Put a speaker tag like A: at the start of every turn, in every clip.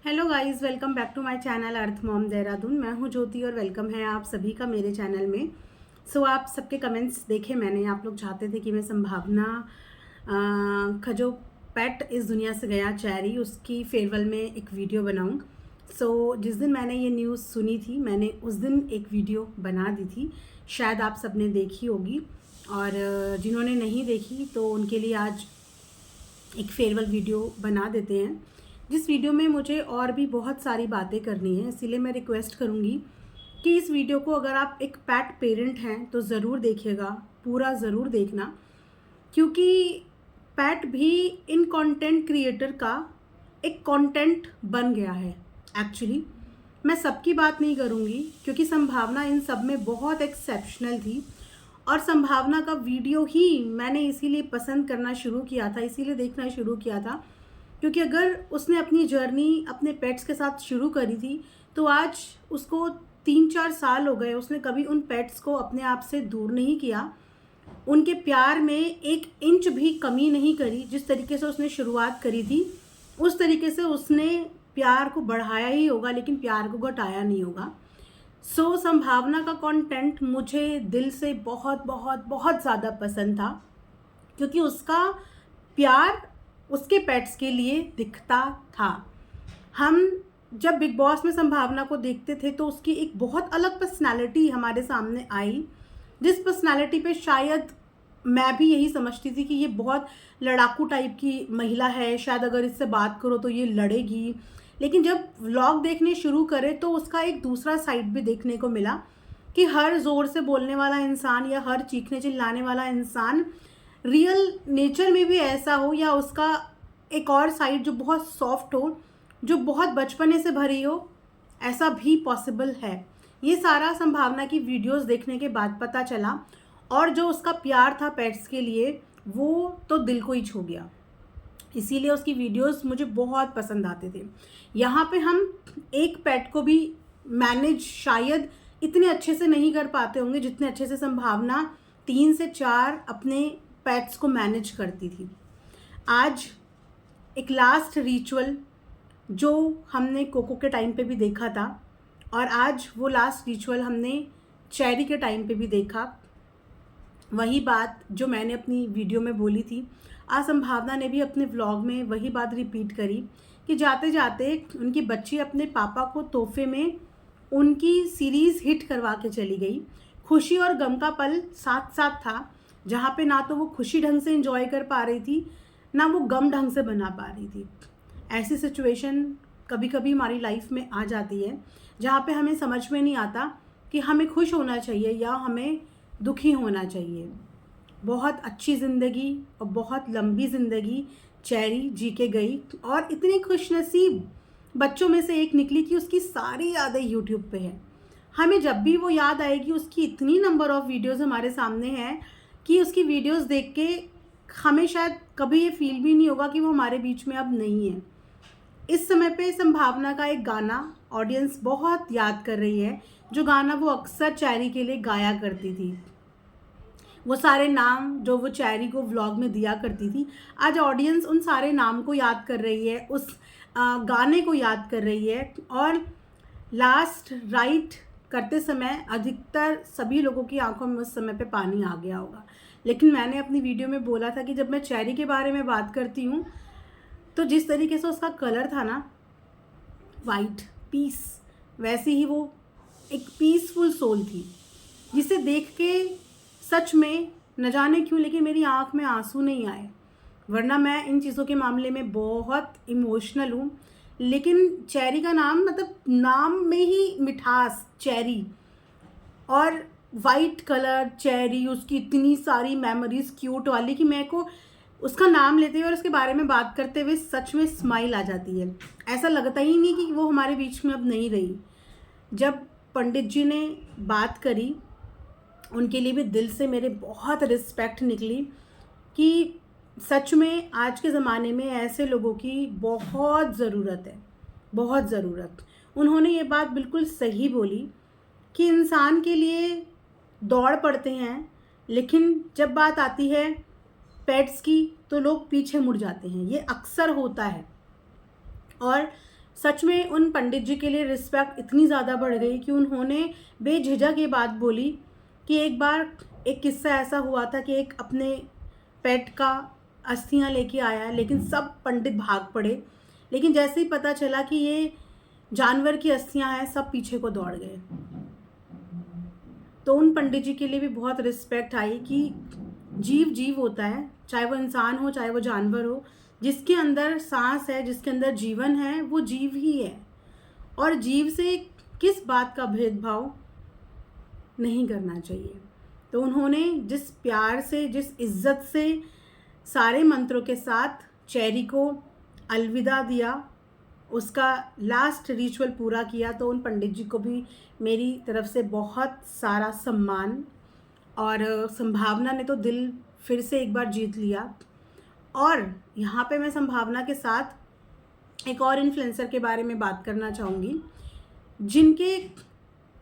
A: Hello guys, welcome back to my channel earth mom Dehradun. मैं हूं ज्योति और वेलकम है आप सभी का मेरे चैनल में। आप सबके कमेंट्स देखे मैंने। आप लोग चाहते थे कि मैं संभावना का जो पेट इस दुनिया से गया चेरी, उसकी फेयरवेल में एक वीडियो बनाऊं। जिस दिन मैंने ये न्यूज़ सुनी थी, मैंने उस दिन एक वीडियो बना दी थी। शायद आप सबने देखी होगी, और जिन्होंने नहीं देखी तो उनके लिए आज एक फेयरवेल वीडियो बना देते हैं, जिस वीडियो में मुझे और भी बहुत सारी बातें करनी है। इसीलिए मैं रिक्वेस्ट करूँगी कि इस वीडियो को अगर आप एक पेट पेरेंट हैं तो ज़रूर देखिएगा, पूरा ज़रूर देखना, क्योंकि पेट भी इन कंटेंट क्रिएटर का एक कंटेंट बन गया है। एक्चुअली मैं सबकी बात नहीं करूँगी, क्योंकि संभावना इन सब में बहुत एक्सेप्शनल थी, और संभावना का वीडियो ही मैंने इसीलिए पसंद करना शुरू किया था, इसीलिए देखना शुरू किया था, क्योंकि अगर उसने अपनी जर्नी अपने पेट्स के साथ शुरू करी थी तो आज उसको 3-4 साल हो गए, उसने कभी उन पेट्स को अपने आप से दूर नहीं किया, उनके प्यार में 1 इंच भी कमी नहीं करी। जिस तरीके से उसने शुरुआत करी थी उस तरीके से उसने प्यार को बढ़ाया ही होगा, लेकिन प्यार को घटाया नहीं होगा। संभावना का कंटेंट मुझे दिल से बहुत बहुत बहुत ज़्यादा पसंद था, क्योंकि उसका प्यार उसके पेट्स के लिए दिखता था। हम जब बिग बॉस में संभावना को देखते थे तो उसकी एक बहुत अलग पर्सनालिटी हमारे सामने आई, जिस पर्सनालिटी पे शायद मैं भी यही समझती थी कि ये बहुत लड़ाकू टाइप की महिला है, शायद अगर इससे बात करो तो ये लड़ेगी। लेकिन जब व्लॉग देखने शुरू करे तो उसका एक दूसरा साइड भी देखने को मिला, कि हर ज़ोर से बोलने वाला इंसान या हर चीखने चिल्लाने वाला इंसान रियल नेचर में भी ऐसा हो, या उसका एक और साइड जो बहुत सॉफ्ट हो, जो बहुत बचपने से भरी हो, ऐसा भी पॉसिबल है। ये सारा संभावना की वीडियोस देखने के बाद पता चला, और जो उसका प्यार था पेट्स के लिए वो तो दिल को ही छू गया। इसीलिए उसकी वीडियोस मुझे बहुत पसंद आते थे। यहाँ पे हम एक पेट को भी मैनेज शायद इतने अच्छे से नहीं कर पाते होंगे जितने अच्छे से संभावना 3 से 4 अपने पेट्स को मैनेज करती थी। आज एक लास्ट रिचुअल जो हमने कोको के टाइम पे भी देखा था, और आज वो लास्ट रिचुअल हमने चेरी के टाइम पे भी देखा। वही बात जो मैंने अपनी वीडियो में बोली थी, आज संभावना ने भी अपने व्लॉग में वही बात रिपीट करी, कि जाते जाते उनकी बच्ची अपने पापा को तोहफे में उनकी सीरीज़ हिट करवा के चली गई। खुशी और गम का पल साथ साथ था, जहाँ पे ना तो वो खुशी ढंग से एंजॉय कर पा रही थी, ना वो गम ढंग से बना पा रही थी। ऐसी सिचुएशन कभी कभी हमारी लाइफ में आ जाती है, जहाँ पे हमें समझ में नहीं आता कि हमें खुश होना चाहिए या हमें दुखी होना चाहिए। बहुत अच्छी ज़िंदगी और बहुत लंबी ज़िंदगी चेरी जी के गई, और इतनी खुशनसीब बच्चों में से एक निकली कि उसकी सारी यादें यूट्यूब पे है। हमें जब भी वो याद आएगी, उसकी इतनी नंबर ऑफ़ वीडियोज़ हमारे सामने हैं कि उसकी वीडियोज़ देख के हमें शायद कभी ये फील भी नहीं होगा कि वो हमारे बीच में अब नहीं है। इस समय पे संभावना का एक गाना ऑडियंस बहुत याद कर रही है, जो गाना वो अक्सर चेरी के लिए गाया करती थी। वो सारे नाम जो वो चेरी को व्लॉग में दिया करती थी, आज ऑडियंस उन सारे नाम को याद कर रही है, उस गाने को याद कर रही है। और लास्ट राइट करते समय अधिकतर सभी लोगों की आंखों में उस समय पे पानी आ गया होगा। लेकिन मैंने अपनी वीडियो में बोला था कि जब मैं चेरी के बारे में बात करती हूँ तो जिस तरीके से उसका कलर था ना, वाइट पीस, वैसे ही वो एक पीसफुल सोल थी, जिसे देख के सच में न जाने क्यों लेकिन मेरी आँख में आंसू नहीं आए। वरना मैं इन चीज़ों के मामले में बहुत इमोशनल हूँ, लेकिन चेरी का नाम, मतलब नाम में ही मिठास चेरी, और वाइट कलर चेरी, उसकी इतनी सारी मेमोरीज क्यूट वाली कि मेरे को उसका नाम लेते हुए और उसके बारे में बात करते हुए सच में स्माइल आ जाती है। ऐसा लगता ही नहीं कि वो हमारे बीच में अब नहीं रही। जब पंडित जी ने बात करी, उनके लिए भी दिल से मेरे बहुत रिस्पेक्ट निकली, कि सच में आज के ज़माने में ऐसे लोगों की बहुत ज़रूरत है, बहुत ज़रूरत। उन्होंने ये बात बिल्कुल सही बोली कि इंसान के लिए दौड़ पड़ते हैं, लेकिन जब बात आती है पेट्स की तो लोग पीछे मुड़ जाते हैं। ये अक्सर होता है, और सच में उन पंडित जी के लिए रिस्पेक्ट इतनी ज़्यादा बढ़ गई कि उन्होंने बेझिझक ये बात बोली कि एक बार एक किस्सा ऐसा हुआ था कि एक अपने पेट का अस्थियां लेके आया, लेकिन सब पंडित भाग पड़े। लेकिन जैसे ही पता चला कि ये जानवर की अस्थियां हैं, सब पीछे को दौड़ गए। तो उन पंडित जी के लिए भी बहुत रिस्पेक्ट आई कि जीव जीव होता है, चाहे वो इंसान हो चाहे वो जानवर हो, जिसके अंदर सांस है, जिसके अंदर जीवन है, वो जीव ही है। और जीव से किस बात का भेदभाव नहीं करना चाहिए। तो उन्होंने जिस प्यार से, जिस इज्जत से सारे मंत्रों के साथ चेरी को अलविदा दिया, उसका लास्ट रिचुअल पूरा किया, तो उन पंडित जी को भी मेरी तरफ से बहुत सारा सम्मान। और संभावना ने तो दिल फिर से एक बार जीत लिया। और यहाँ पे मैं संभावना के साथ एक और इन्फ्लुएंसर के बारे में बात करना चाहूँगी, जिनके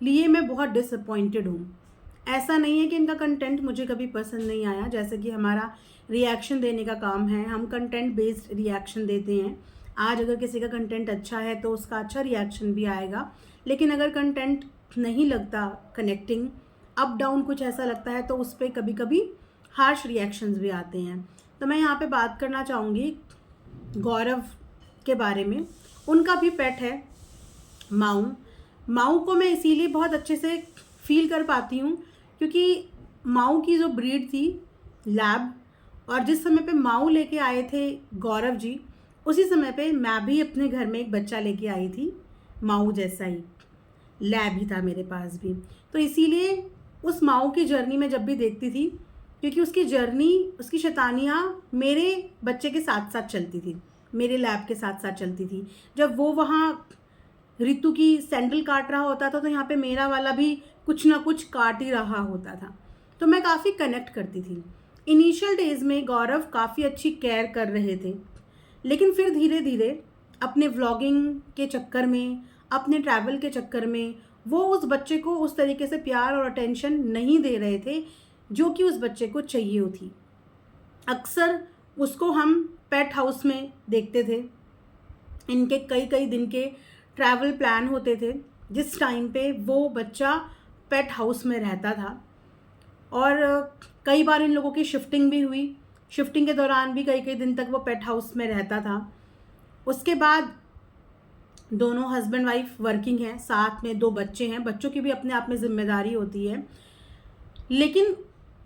A: लिए मैं बहुत डिसअपॉइंटेड हूँ। ऐसा नहीं है कि इनका कंटेंट मुझे कभी पसंद नहीं आया, जैसे कि हमारा रिएक्शन देने का काम है, हम कंटेंट बेस्ड रिएक्शन देते हैं। आज अगर किसी का कंटेंट अच्छा है तो उसका अच्छा रिएक्शन भी आएगा, लेकिन अगर कंटेंट नहीं लगता कनेक्टिंग, अप डाउन कुछ ऐसा लगता है, तो उस पर कभी कभी हार्श रिएक्शंस भी आते हैं। तो मैं यहाँ पे बात करना चाहूँगी गौरव के बारे में। उनका भी पेट है माऊ। माऊ को मैं इसीलिए बहुत अच्छे से फील कर पाती हूँ क्योंकि माऊ की जो ब्रीड थी लैब, और जिस समय पे माऊ लेके आए थे गौरव जी, उसी समय पे मैं भी अपने घर में एक बच्चा लेके आई थी, माऊ जैसा ही लैब ही था मेरे पास भी। तो इसीलिए उस माऊ की जर्नी में जब भी देखती थी, क्योंकि उसकी जर्नी, उसकी शैतानियाँ मेरे बच्चे के साथ साथ चलती थी, मेरे लैब के साथ साथ चलती थी। जब वो वहाँ ऋतु की सैंडल काट रहा होता था, तो यहाँ पे मेरा वाला भी कुछ ना कुछ काट ही रहा होता था। तो मैं काफ़ी कनेक्ट करती थी। इनिशियल डेज में गौरव काफ़ी अच्छी केयर कर रहे थे, लेकिन फिर धीरे धीरे अपने व्लॉगिंग के चक्कर में, अपने ट्रैवल के चक्कर में, वो उस बच्चे को उस तरीके से प्यार और अटेंशन नहीं दे रहे थे जो कि उस बच्चे को चाहिए थी। अक्सर उसको हम पेट हाउस में देखते थे। इनके कई कई दिन के ट्रैवल प्लान होते थे, जिस टाइम पे वो बच्चा पेट हाउस में रहता था। और कई बार इन लोगों की शिफ्टिंग भी हुई। शिफ्टिंग के दौरान भी कई कई दिन तक वो पेट हाउस में रहता था। उसके बाद दोनों हस्बैंड वाइफ वर्किंग हैं, साथ में 2 बच्चे हैं। बच्चों की भी अपने आप में जिम्मेदारी होती है, लेकिन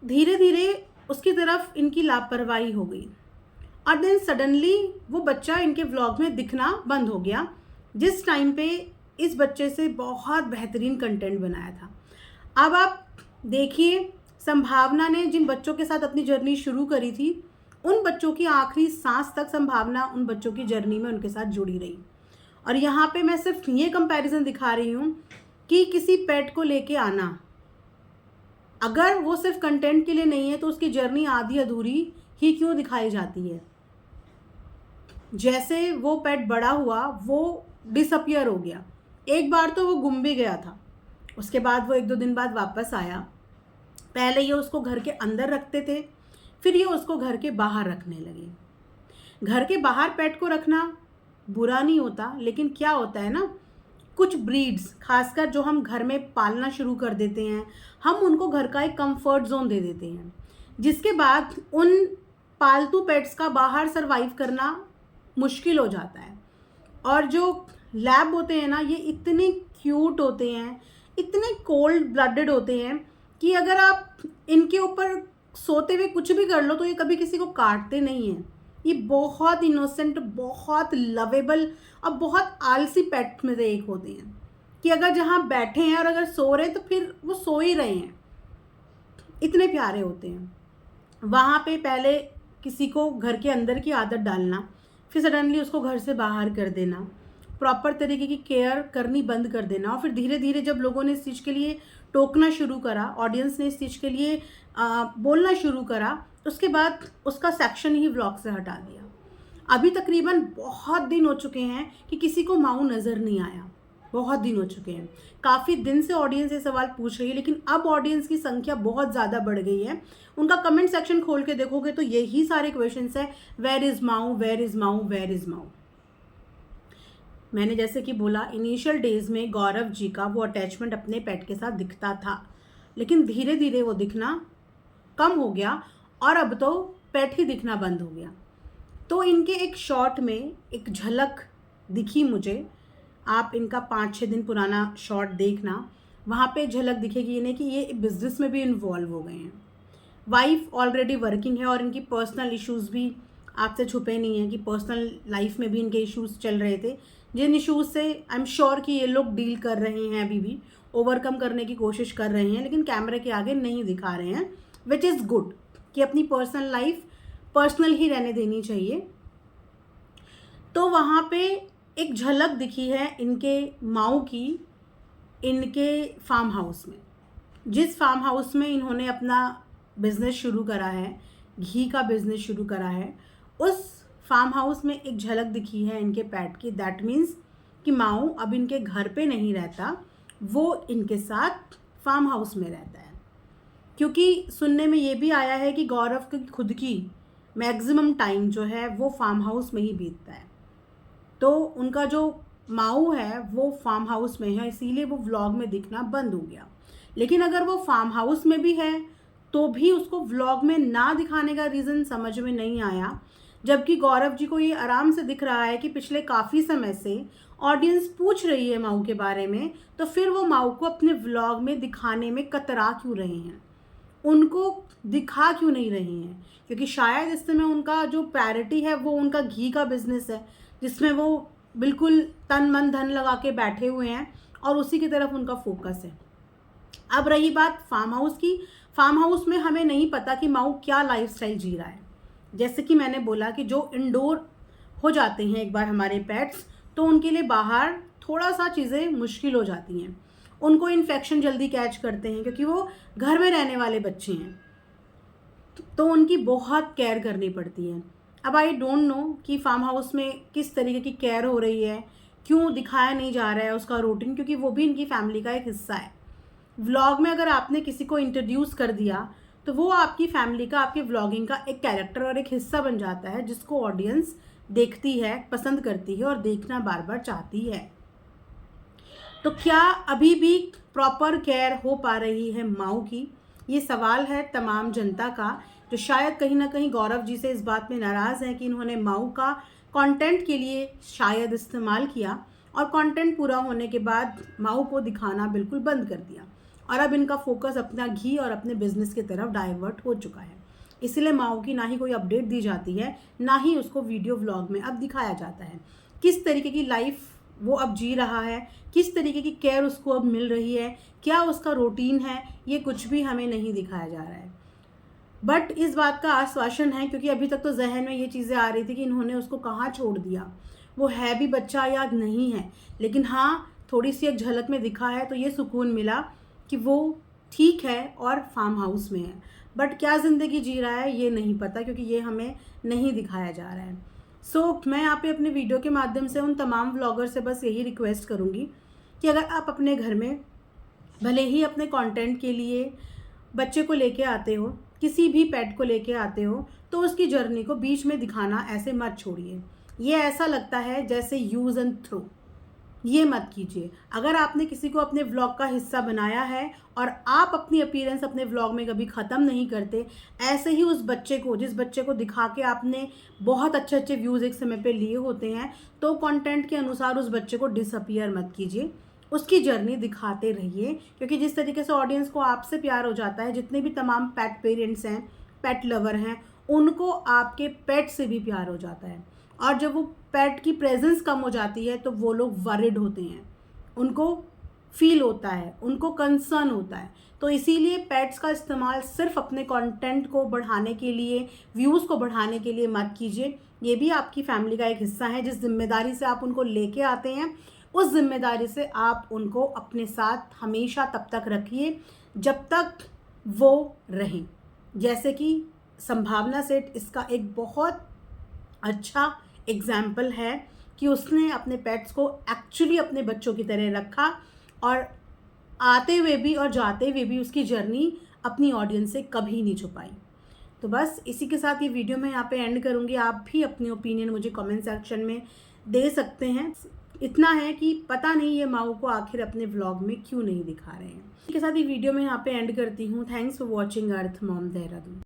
A: धीरे धीरे उसकी तरफ इनकी लापरवाही हो गई। और देन सडनली वो बच्चा इनके व्लॉग में दिखना बंद हो गया, जिस टाइम पे इस बच्चे से बहुत बेहतरीन कंटेंट बनाया था। अब आप देखिए, संभावना ने जिन बच्चों के साथ अपनी जर्नी शुरू करी थी, उन बच्चों की आखिरी सांस तक संभावना उन बच्चों की जर्नी में उनके साथ जुड़ी रही। और यहाँ पे मैं सिर्फ ये कंपैरिजन दिखा रही हूँ कि किसी पेट को लेके आना, अगर वो सिर्फ कंटेंट के लिए नहीं है, तो उसकी जर्नी आधी अधूरी ही क्यों दिखाई जाती है। जैसे वो पेट बड़ा हुआ, वो डिसअपियर हो गया। एक बार तो वो गुम भी गया था, उसके बाद वो 1-2 दिन बाद वापस आया। पहले ये उसको घर के अंदर रखते थे, फिर ये उसको घर के बाहर रखने लगे। घर के बाहर पेट को रखना बुरा नहीं होता, लेकिन क्या होता है ना, कुछ ब्रीड्स खासकर जो हम घर में पालना शुरू कर देते हैं, हम उनको घर का एक कंफर्ट जोन दे देते हैं, जिसके बाद उन पालतू पेट्स का बाहर सरवाइव करना मुश्किल हो जाता है। और जो लैब होते हैं ना, ये इतने क्यूट होते हैं, इतने कोल्ड ब्लडेड होते हैं कि अगर आप इनके ऊपर सोते हुए कुछ भी कर लो तो ये कभी किसी को काटते नहीं हैं। ये बहुत इनोसेंट, बहुत लवेबल और बहुत आलसी पेट में से एक होते हैं कि अगर जहाँ बैठे हैं और अगर सो रहे हैं तो फिर वो सो ही रहे हैं, इतने प्यारे होते हैं। वहाँ पे पहले किसी को घर के अंदर की आदत डालना, फिर सडनली उसको घर से बाहर कर देना, प्रॉपर तरीके की केयर करनी बंद कर देना, और फिर धीरे धीरे जब लोगों ने इस चीज़ के लिए टोकना शुरू करा, ऑडियंस ने इस चीज़ के लिए बोलना शुरू करा, उसके बाद उसका सेक्शन ही व्लॉग से हटा दिया। अभी तकरीबन बहुत दिन हो चुके हैं कि किसी को माऊ नज़र नहीं आया, बहुत दिन हो चुके हैं। काफ़ी दिन से ऑडियंस ये सवाल पूछ रही है, लेकिन अब ऑडियंस की संख्या बहुत ज़्यादा बढ़ गई है। उनका कमेंट सेक्शन खोल के देखोगे तो यही सारे क्वेश्चंस हैं, वेयर इज़ माऊ, वेयर इज़ माऊ, वेयर इज़ माऊ। मैंने जैसे कि बोला, इनिशियल डेज में गौरव जी का वो अटैचमेंट अपने पेट के साथ दिखता था, लेकिन धीरे धीरे वो दिखना कम हो गया और अब तो पेट ही दिखना बंद हो गया। तो इनके एक शॉर्ट में एक झलक दिखी मुझे। आप इनका 5-6 दिन पुराना शॉर्ट देखना, वहाँ पे झलक दिखेगी इन्हें कि ये बिजनेस में भी इन्वॉल्व हो गए हैं। वाइफ ऑलरेडी वर्किंग है और इनकी पर्सनल इश्यूज़ भी आपसे छुपे नहीं हैं कि पर्सनल लाइफ में भी इनके इश्यूज़ चल रहे थे, जिन इश्यूज़ से आई एम श्योर कि ये लोग डील कर रहे हैं, अभी भी ओवरकम करने की कोशिश कर रहे हैं, लेकिन कैमरे के आगे नहीं दिखा रहे हैं, विच इज़ गुड कि अपनी पर्सनल लाइफ पर्सनल ही रहने देनी चाहिए। तो वहाँ पे एक झलक दिखी है इनके माऊ की, इनके फार्म हाउस में। जिस फार्म हाउस में इन्होंने अपना बिज़नेस शुरू करा है, घी का बिज़नेस शुरू करा है, उस फार्म हाउस में एक झलक दिखी है इनके पेट की। दैट मीन्स कि माऊ अब इनके घर पे नहीं रहता, वो इनके साथ फार्म हाउस में रहता है। क्योंकि सुनने में ये भी आया है कि गौरव की खुद की मैक्सिमम टाइम जो है वो फार्म हाउस में ही बीतता है। तो उनका जो माऊ है वो फार्म हाउस में है, इसीलिए वो व्लॉग में दिखना बंद हो गया। लेकिन अगर वो फार्म हाउस में भी है तो भी उसको व्लॉग में ना दिखाने का रीज़न समझ में नहीं आया, जबकि गौरव जी को ये आराम से दिख रहा है कि पिछले काफ़ी समय से ऑडियंस पूछ रही है माऊ के बारे में, तो फिर वो माऊ को अपने व्लॉग में दिखाने में कतरा क्यों रहे हैं, उनको दिखा क्यों नहीं रहे हैं? क्योंकि शायद इस समय उनका जो प्रायोरिटी है वो उनका घी का बिजनेस है, जिसमें वो बिल्कुल तन मन धन लगा के बैठे हुए हैं और उसी की तरफ उनका फोकस है। अब रही बात फार्म हाउस की, फार्म हाउस में हमें नहीं पता कि माऊ क्या लाइफस्टाइल जी रहा है। जैसे कि मैंने बोला कि जो इंडोर हो जाते हैं एक बार हमारे पेट्स, तो उनके लिए बाहर थोड़ा सा चीज़ें मुश्किल हो जाती हैं, उनको इन्फेक्शन जल्दी कैच करते हैं क्योंकि वो घर में रहने वाले बच्चे हैं, तो उनकी बहुत केयर करनी पड़ती है। अब आई डोंट नो कि फार्म हाउस में किस तरीके की केयर हो रही है, क्यों दिखाया नहीं जा रहा है उसका रूटीन, क्योंकि वो भी इनकी फैमिली का एक हिस्सा है। व्लॉग में अगर आपने किसी को इंट्रोड्यूस कर दिया तो वो आपकी फैमिली का, आपकी व्लॉगिंग का एक कैरेक्टर और एक हिस्सा बन जाता है, जिसको ऑडियंस देखती है, पसंद करती है और देखना बार बार चाहती है। तो क्या अभी भी प्रॉपर केयर हो पा रही है माऊ की? ये सवाल है तमाम जनता का, जो शायद कहीं ना कहीं गौरव जी से इस बात में नाराज़ है कि इन्होंने माऊ का कंटेंट के लिए शायद इस्तेमाल किया और कंटेंट पूरा होने के बाद माऊ को दिखाना बिल्कुल बंद कर दिया और अब इनका फोकस अपना घी और अपने बिजनेस की तरफ डाइवर्ट हो चुका है। इसलिए माऊ की ना ही कोई अपडेट दी जाती है, ना ही उसको वीडियो व्लॉग में अब दिखाया जाता है। किस तरीके की लाइफ वो अब जी रहा है, किस तरीके की केयर उसको अब मिल रही है, क्या उसका रूटीन है, ये कुछ भी हमें नहीं दिखाया जा रहा है। बट इस बात का आश्वासन है, क्योंकि अभी तक तो जहन में ये चीज़ें आ रही थी कि इन्होंने उसको कहाँ छोड़ दिया, वो है भी बच्चा या नहीं है। लेकिन हाँ, थोड़ी सी एक झलक में दिखा है तो ये सुकून मिला कि वो ठीक है और फार्म हाउस में है। बट क्या ज़िंदगी जी रहा है ये नहीं पता, क्योंकि ये हमें नहीं दिखाया जा रहा है। मैं यहाँ पे अपने वीडियो के माध्यम से उन तमाम व्लॉगर से बस यही रिक्वेस्ट करूँगी कि अगर आप अपने घर में भले ही अपने कंटेंट के लिए बच्चे को लेके आते हो, किसी भी पेट को लेके आते हो, तो उसकी जर्नी को बीच में दिखाना ऐसे मत छोड़िए। ये ऐसा लगता है जैसे यूज़ एंड थ्रो, ये मत कीजिए। अगर आपने किसी को अपने व्लॉग का हिस्सा बनाया है और आप अपनी अपीयरेंस अपने व्लॉग में कभी ख़त्म नहीं करते, ऐसे ही उस बच्चे को, जिस बच्चे को दिखा के आपने बहुत अच्छे अच्छे व्यूज़ एक समय पे लिए होते हैं, तो कंटेंट के अनुसार उस बच्चे को डिसअपीयर मत कीजिए, उसकी जर्नी दिखाते रहिए। क्योंकि जिस तरीके से ऑडियंस को आपसे प्यार हो जाता है, जितने भी तमाम पेट पेरेंट्स हैं, पेट लवर हैं, उनको आपके पेट से भी प्यार हो जाता है। और जब वो पेट की प्रेजेंस कम हो जाती है तो वो लोग वरिड होते हैं, उनको फील होता है, उनको कंसर्न होता है। तो इसीलिए पेट्स का इस्तेमाल सिर्फ अपने कंटेंट को बढ़ाने के लिए, व्यूज़ को बढ़ाने के लिए मत कीजिए। ये भी आपकी फैमिली का एक हिस्सा है। जिस जिम्मेदारी से आप उनको लेके आते हैं, उस जिम्मेदारी से आप उनको अपने साथ हमेशा तब तक रखिए जब तक वो रहें। जैसे कि संभावना सेठ इसका एक बहुत अच्छा एग्जाम्पल है कि उसने अपने पेट्स को एक्चुअली अपने बच्चों की तरह रखा और आते हुए भी और जाते हुए भी उसकी जर्नी अपनी ऑडियंस से कभी नहीं छुपाई। तो बस इसी के साथ ये वीडियो मैं यहाँ पे एंड करूँगी। आप भी अपनी ओपिनियन मुझे कमेंट सेक्शन में दे सकते हैं। इतना है कि पता नहीं ये माऊ को आखिर अपने व्लॉग में क्यों नहीं दिखा रहे हैं। इसके साथ ये वीडियो मैं यहाँ पे एंड करती हूँ। Thanks for watching earth mom Dehradun.